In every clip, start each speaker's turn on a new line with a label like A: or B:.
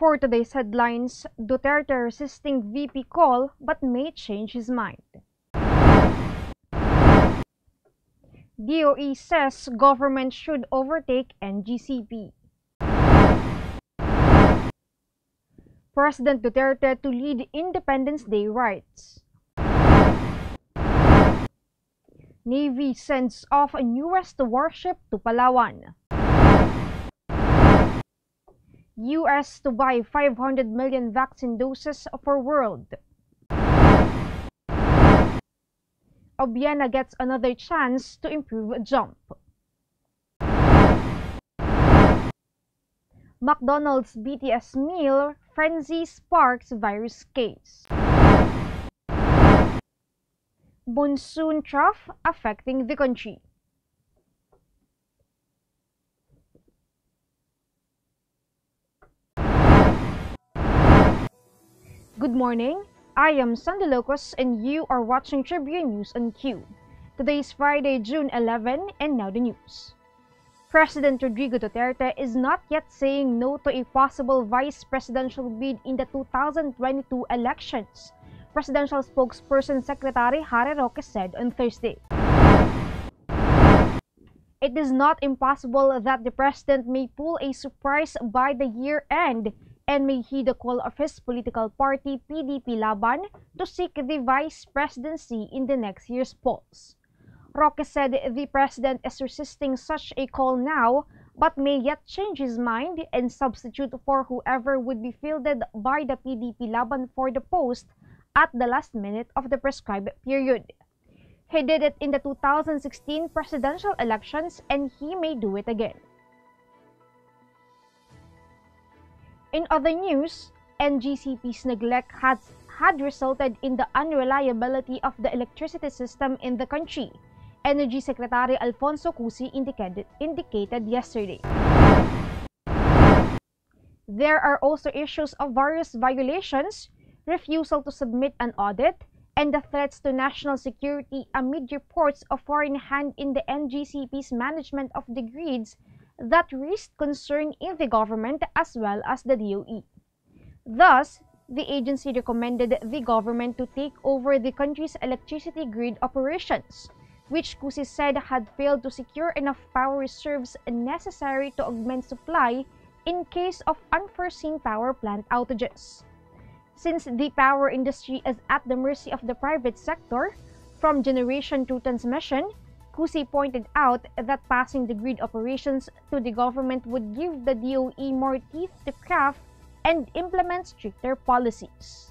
A: For today's headlines, Duterte resisting VP call but may change his mind. DOE says government should overtake NGCP. President Duterte to lead Independence Day rites. Navy sends off a newest warship to Palawan. US to buy 500 million vaccine doses for world. Obiena gets another chance to improve jump. McDonald's BTS meal frenzy sparks virus case. Monsoon trough affecting the country. Good morning, I am Sandalocos and you are watching Tribune News on Q. Today is Friday, June 11, and now the news. President Rodrigo Duterte is not yet saying no to a possible vice presidential bid in the 2022 elections, Presidential spokesperson Secretary Harry Roque said on Thursday. It is not impossible that the president may pull a surprise by the year end and may heed the call of his political party PDP Laban to seek the vice presidency in the next year's polls. Roque said the president is resisting such a call now but may yet change his mind and substitute for whoever would be fielded by the PDP Laban for the post at the last minute of the prescribed period. He did it in the 2016 presidential elections and he may do it again. In other news, NGCP's neglect had resulted in the unreliability of the electricity system in the country, Energy Secretary Alfonso Cusi indicated yesterday. There are also issues of various violations, refusal to submit an audit, and the threats to national security amid reports of foreign hand in the NGCP's management of the grids that raised concern in the government as well as the DOE. Thus, the agency recommended the government to take over the country's electricity grid operations, which Cusi said had failed to secure enough power reserves necessary to augment supply in case of unforeseen power plant outages. Since the power industry is at the mercy of the private sector, from generation to transmission, Cusi pointed out that passing the grid operations to the government would give the DOE more teeth to craft and implement stricter policies.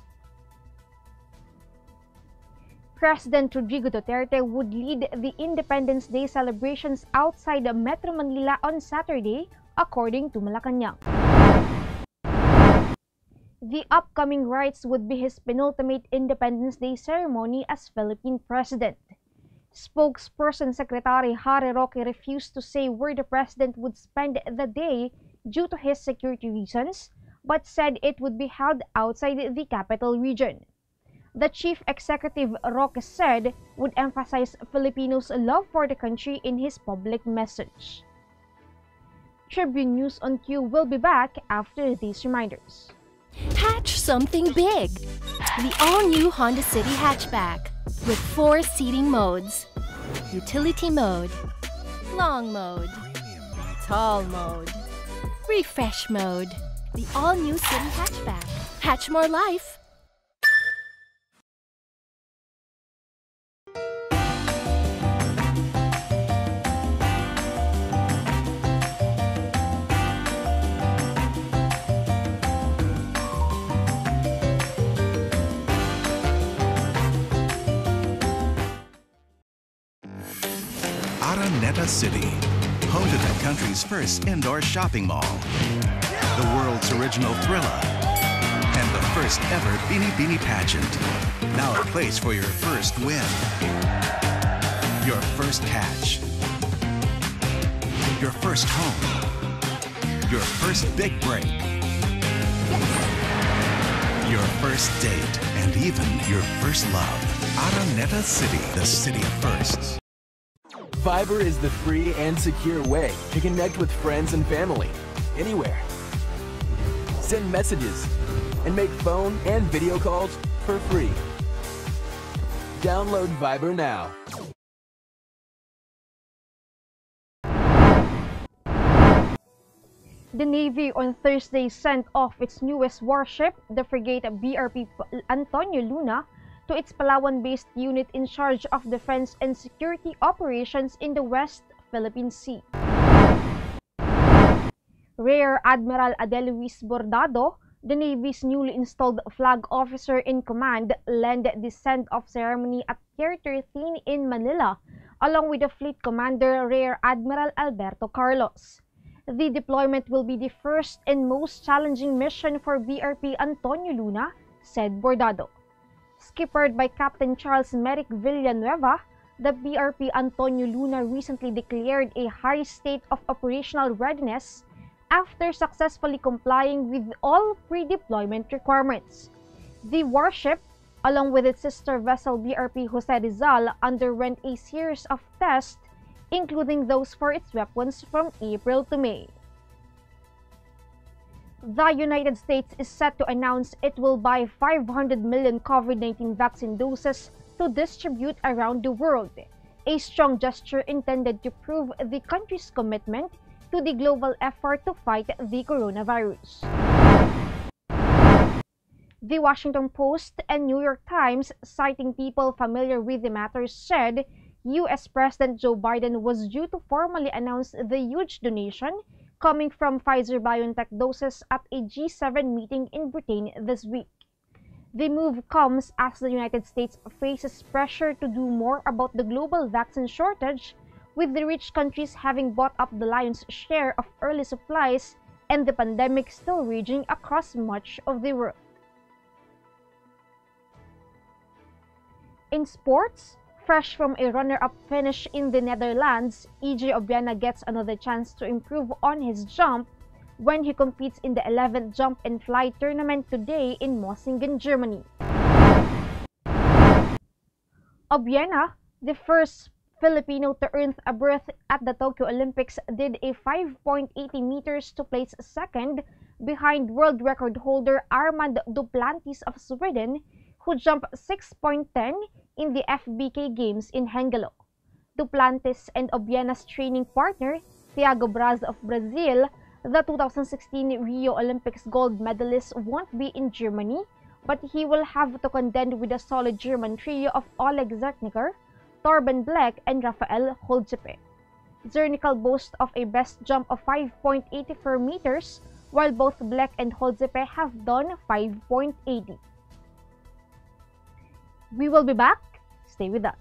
A: President Rodrigo Duterte would lead the Independence Day celebrations outside Metro Manila on Saturday, according to Malacanang. The upcoming rites would be his penultimate Independence Day ceremony as Philippine President. Spokesperson Secretary Harry Roque refused to say where the president would spend the day due to his security reasons, but said it would be held outside the capital region. The chief executive, Roque said, would emphasize Filipinos' love for the country in his public message. Tribune News on Q will be back after these reminders.
B: Hatch something big! The all-new Honda City hatchback with 4 seating modes. Utility mode, long mode, tall mode, refresh mode. The all-new City hatchback. Hatch more life!
C: Araneta City, home to the country's first indoor shopping mall, the world's original Thrilla, and the first ever Bini Bini pageant. Now a place for your first win, your first hatch, your first home, your first big break, your first date, and even your first love. Araneta City, the city of firsts.
D: Fiber is the free and secure way to connect with friends and family, anywhere. send messages, and make phone and video calls for free. Download Viber now.
A: The Navy on Thursday sent off its newest warship, the frigate BRP Antonio Luna, to its Palawan-based unit in charge of defense and security operations in the West Philippine Sea. Rear Admiral Adeluis Bordado, the Navy's newly installed flag officer in command, led the send-off ceremony at Pier 13 in Manila, along with the fleet commander Rear Admiral Alberto Carlos. The deployment will be the first and most challenging mission for BRP Antonio Luna, said Bordado. Skippered by Captain Charles Merrick Villanueva, the BRP Antonio Luna recently declared a high state of operational readiness after successfully complying with all pre-deployment requirements. The warship, along with its sister vessel BRP Jose Rizal, underwent a series of tests, including those for its weapons from April to May. The United States is set to announce it will buy 500 million COVID-19 vaccine doses to distribute around the world, a strong gesture intended to prove the country's commitment to the global effort to fight the coronavirus. The Washington Post and New York Times, citing people familiar with the matter, said U.S. President Joe Biden was due to formally announce the huge donation coming from Pfizer-BioNTech doses at a G7 meeting in Britain this week. The move comes as the United States faces pressure to do more about the global vaccine shortage, with the rich countries having bought up the lion's share of early supplies and the pandemic still raging across much of the world. In sports, fresh from a runner-up finish in the Netherlands, Obiena gets another chance to improve on his jump when he competes in the 11th Jump and Fly tournament today in Monsoon, Germany. Obiena, the first Filipino to earn a berth at the Tokyo Olympics, did a 5.80 meters to place second behind world record holder Armand Duplantis of Sweden, who jumped 6.10 in the FBK Games in Hengelo. Duplantis and Obiena's training partner, Thiago Braz of Brazil, the 2016 Rio Olympics gold medalist, won't be in Germany, but he will have to contend with a solid German trio of Oleg Zerniker, Torben Blek, and Rafael Holzepe. Zerniker boasts of a best jump of 5.84 meters, while both Blek and Holzepe have done 5.80. We will be back. Stay with us.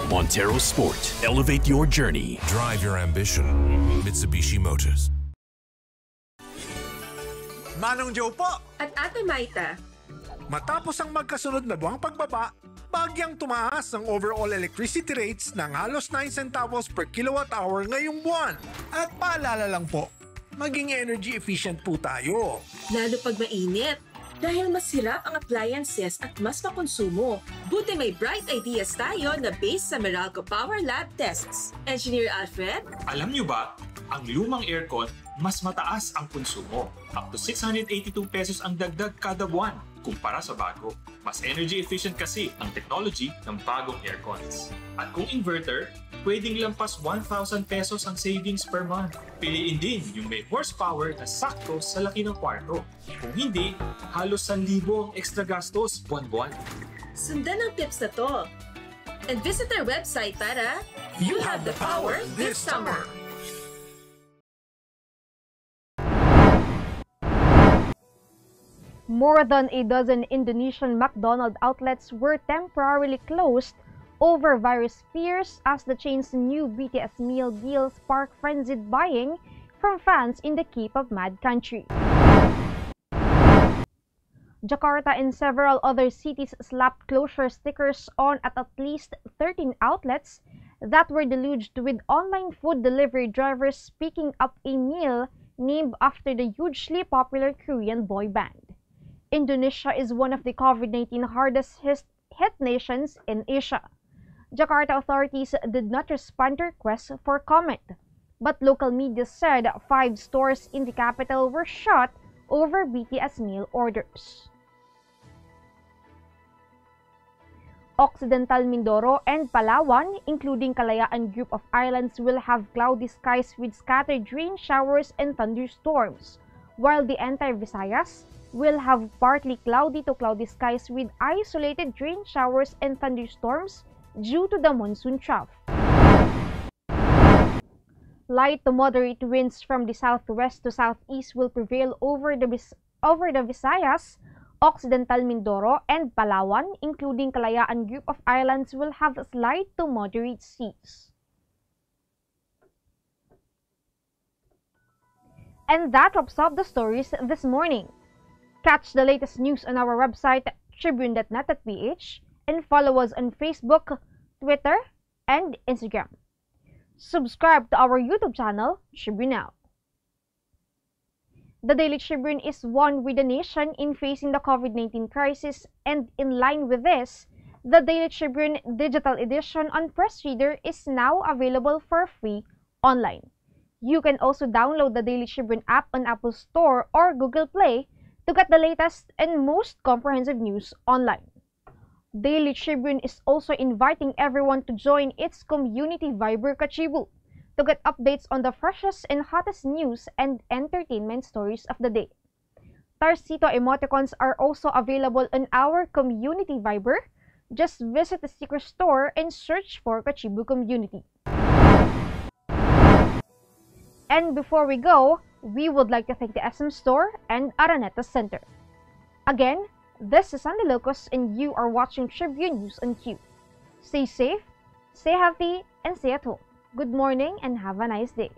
E: Montero Sport. Elevate your journey.
F: Drive your ambition. Mitsubishi Motors.
G: Manong Joe po!
H: At Ate Maita.
G: Matapos ang magkasunod na buwang pagbaba, bagyang tumaas ang overall electricity rates ng halos 9 centavos per kilowatt hour ngayong buwan. At paalala lang po, maging energy efficient po tayo.
H: Lalo pag mainit. Dahil mas hirap ang appliances at mas makonsumo. Buti may bright ideas tayo na based sa Meralco Power Lab tests. Engineer Alfred?
I: Alam niyo ba, ang lumang aircon, mas mataas ang konsumo. Up to 682 pesos ang dagdag kada buwan kumpara sa bago. Mas energy efficient kasi ang technology ng bagong aircons. At kung inverter, pwedeng lampas 1,000 pesos ang savings per month. Piliin din yung may horsepower na sakto sa laki ng kwarto. Kung hindi, halos 1,000 ang extra gastos buwan-buwan.
H: Sundan ang tips na to. And visit our website para
G: You have the power this summer!
A: More than a dozen Indonesian McDonald outlets were temporarily closed over virus fears as the chain's new BTS meal deal sparked frenzied buying from fans in the Cape of Mad country. Jakarta and several other cities slapped closure stickers on at least 13 outlets that were deluged with online food delivery drivers picking up a meal named after the hugely popular Korean boy band. Indonesia is one of the COVID-19 hardest hit nations in Asia. Jakarta authorities did not respond to requests for comment, but local media said 5 stores in the capital were shut over BTS meal orders. Occidental Mindoro and Palawan, including Kalayaan Group of Islands, will have cloudy skies with scattered rain showers and thunderstorms, while the entire Visayas will have partly cloudy to cloudy skies with isolated rain showers and thunderstorms due to the monsoon trough. Light to moderate winds from the southwest to southeast will prevail over the Visayas. Occidental Mindoro and Palawan, including Kalayaan Group of Islands, will have slight to moderate seas. And that wraps up the stories this morning. Catch the latest news on our website, tribune.net.ph, and follow us on Facebook, Twitter, and Instagram. Subscribe to our YouTube channel, TribuneNow. The Daily Tribune is one with the nation in facing the COVID-19 crisis, and in line with this, the Daily Tribune digital edition on Press Reader is now available for free online. You can also download the Daily Tribune app on Apple Store or Google Play to get the latest and most comprehensive news online. Daily Tribune is also inviting everyone to join its community Viber Kachibu to get updates on the freshest and hottest news and entertainment stories of the day. Tarsito emoticons are also available on our community Viber. Just visit the sticker store and search for Kachibu Community. And before we go, we would like to thank the SM Store and Araneta Center. Again, this is Sandy Locos and you are watching Tribune News on Q. Stay safe, stay healthy, and stay at home. Good morning and have a nice day.